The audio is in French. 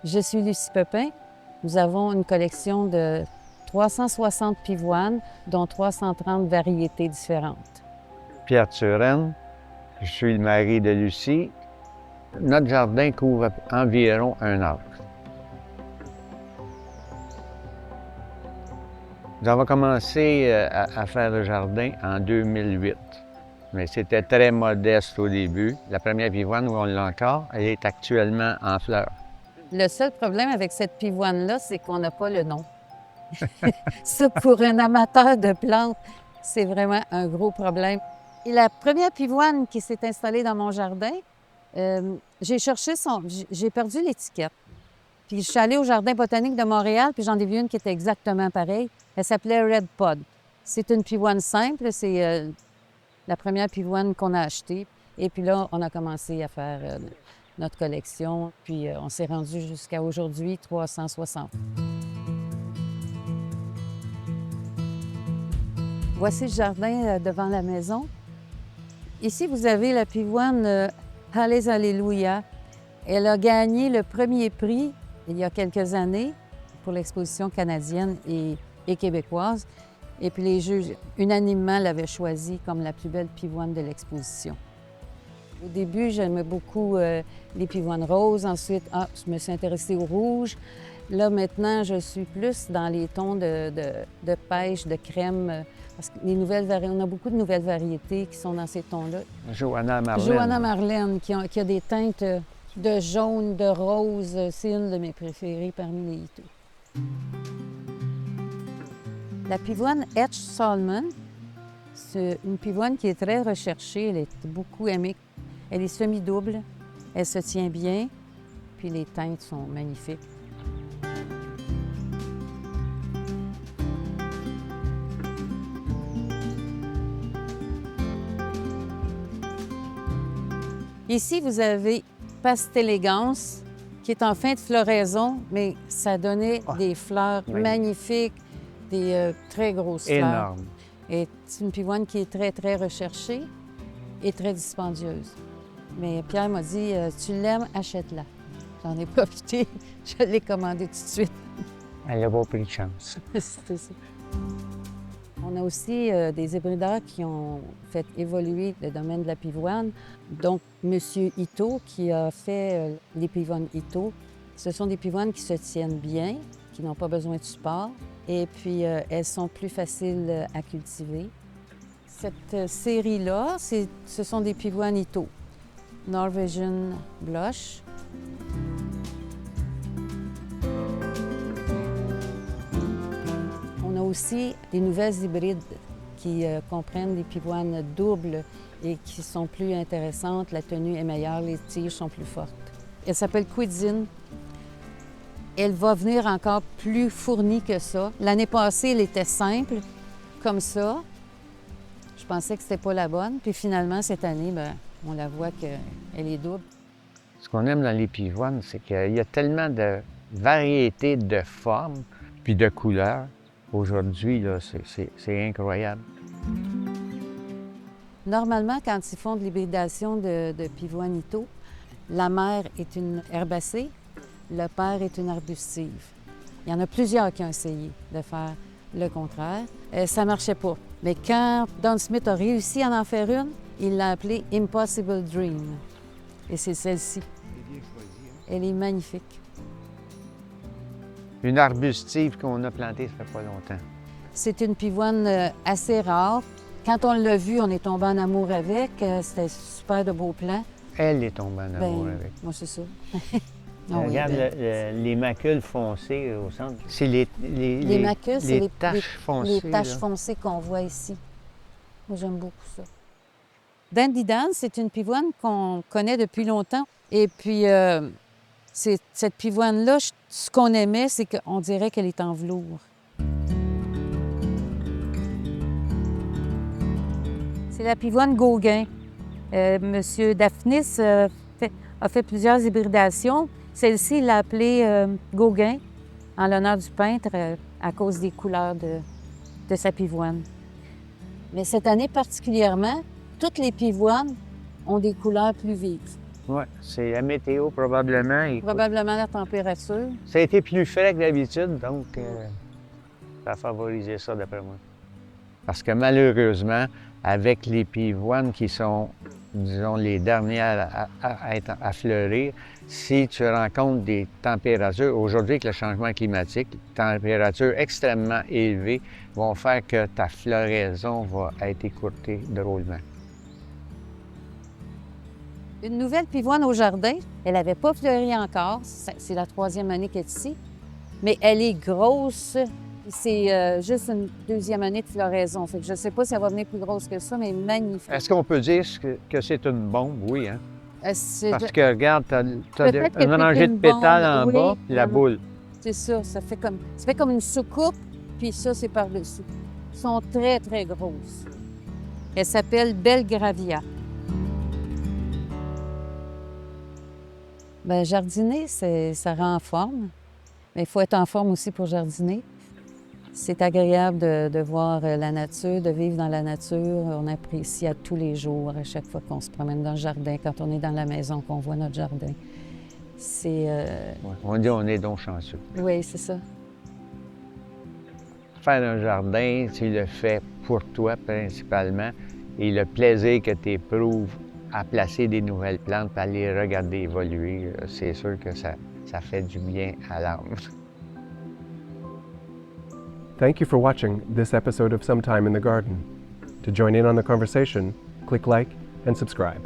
Je suis Lucie Pepin. Nous avons une collection de 360 pivoines, dont 330 variétés différentes. Pierre Turenne, je suis le mari de Lucie. Notre jardin couvre environ 1 acre. Nous avons commencé à faire le jardin en 2008, mais c'était très modeste au début. La première pivoine, où on l'a encore, elle est actuellement en fleurs. Le seul problème avec cette pivoine-là, c'est qu'on n'a pas le nom. Ça, pour un amateur de plantes, c'est vraiment un gros problème. Et la première pivoine qui s'est installée dans mon jardin, j'ai perdu l'étiquette. Puis je suis allée au Jardin botanique de Montréal, puis j'en ai vu une qui était exactement pareille. Elle s'appelait Red Pod. C'est une pivoine simple, c'est la première pivoine qu'on a achetée. Et puis là, on a commencé à faire notre collection, puis on s'est rendu jusqu'à aujourd'hui 360. Voici le jardin devant la maison. Ici, vous avez la pivoine Halles Alléluia. Elle a gagné le premier prix il y a quelques années pour l'exposition canadienne et québécoise. Et puis les juges, unanimement, l'avaient choisie comme la plus belle pivoine de l'exposition. Au début, j'aimais beaucoup les pivoines roses. Ensuite, je me suis intéressée au rouge. Là, maintenant, je suis plus dans les tons de pêche, de crème, parce que on a beaucoup de nouvelles variétés qui sont dans ces tons-là. Johanna Marlène. Johanna Marlène, qui a des teintes de jaune, de rose. C'est une de mes préférées parmi les Ito. La pivoine Etch Salmon, c'est une pivoine qui est très recherchée. Elle est beaucoup aimée. Elle est semi-double, elle se tient bien, puis les teintes sont magnifiques. Ici, vous avez Pastelégance, qui est en fin de floraison, mais ça donnait des fleurs magnifiques, des très grosses fleurs. Énorme. Et c'est une pivoine qui est très, très recherchée et très dispendieuse. Mais Pierre m'a dit, tu l'aimes, achète-la. J'en ai profité, je l'ai commandée tout de suite. Elle n'a pas pris de chance. C'est ça. On a aussi des hybrideurs qui ont fait évoluer le domaine de la pivoine. Donc, M. Ito, qui a fait les pivoines Ito. Ce sont des pivoines qui se tiennent bien, qui n'ont pas besoin de support. Et puis, elles sont plus faciles à cultiver. Cette série-là, ce sont des pivoines Ito. Norwegian Blush. On a aussi des nouvelles hybrides qui comprennent des pivoines doubles et qui sont plus intéressantes. La tenue est meilleure, les tiges sont plus fortes. Elle s'appelle Cuisine. Elle va venir encore plus fournie que ça. L'année passée, elle était simple, comme ça. Je pensais que c'était pas la bonne. Puis finalement, cette année, on la voit qu'elle est double. Ce qu'on aime dans les pivoines, c'est qu'il y a tellement de variétés de formes puis de couleurs. Aujourd'hui, là, c'est incroyable. Normalement, quand ils font de l'hybridation de pivoine Ito, la mère est une herbacée, le père est une arbustive. Il y en a plusieurs qui ont essayé de faire le contraire. Ça ne marchait pas. Mais quand Don Smith a réussi à en faire une, il l'a appelée Impossible Dream. Et c'est celle-ci. Elle est magnifique. Une arbustive qu'on a plantée, ça fait pas longtemps. C'est une pivoine assez rare. Quand on l'a vue, on est tombé en amour avec. C'était super de beaux plants. Elle est tombée en amour avec. Moi, c'est ça. Regarde les macules foncées au centre. C'est les macules, c'est les taches foncées. Les taches foncées qu'on voit ici. Moi, j'aime beaucoup ça. Dandy Dan, c'est une pivoine qu'on connaît depuis longtemps. Et puis, cette pivoine-là, ce qu'on aimait, c'est qu'on dirait qu'elle est en velours. C'est la pivoine Gauguin. Monsieur Daphnis a fait plusieurs hybridations. Celle-ci, il l'a appelée Gauguin, en l'honneur du peintre, à cause des couleurs de sa pivoine. Mais cette année particulièrement, toutes les pivoines ont des couleurs plus vives. Oui, c'est la météo probablement. Écoute, Probablement la température. ça a été plus frais que d'habitude, donc ça a favorisé ça d'après moi. Parce que malheureusement, avec les pivoines qui sont, disons, les dernières à fleurir, si tu rencontres des températures, aujourd'hui avec le changement climatique, températures extrêmement élevées vont faire que ta floraison va être écourtée drôlement. Une nouvelle pivoine au jardin. Elle n'avait pas fleuri encore. C'est la 3e année qu'elle est ici. Mais elle est grosse. C'est juste une 2e année de floraison. Fait que je ne sais pas si elle va venir plus grosse que ça, mais magnifique. Est-ce qu'on peut dire que c'est une bombe? Oui, hein? C'est Parce que, regarde, tu as Peut-être que une c'est rangée de une pétales en bombe, bas, oui. puis la boule. C'est ça. Ça fait comme une soucoupe, puis ça, c'est par-dessus. Elles sont très, très grosses. Elle s'appelle Belgravia. Bien, jardiner, ça rend en forme. Mais il faut être en forme aussi pour jardiner. C'est agréable de voir la nature, de vivre dans la nature. On apprécie à tous les jours, à chaque fois qu'on se promène dans le jardin, quand on est dans la maison, qu'on voit notre jardin. C'est... Ouais, on dit on est donc chanceux. Oui, c'est ça. Faire un jardin, tu le fais pour toi principalement, et le plaisir que tu éprouves à placer des nouvelles plantes, à les regarder évoluer, c'est sûr que ça fait du bien à l'âme. Thank you for watching this episode of Sometime in the Garden. To join in on the conversation, click like and subscribe.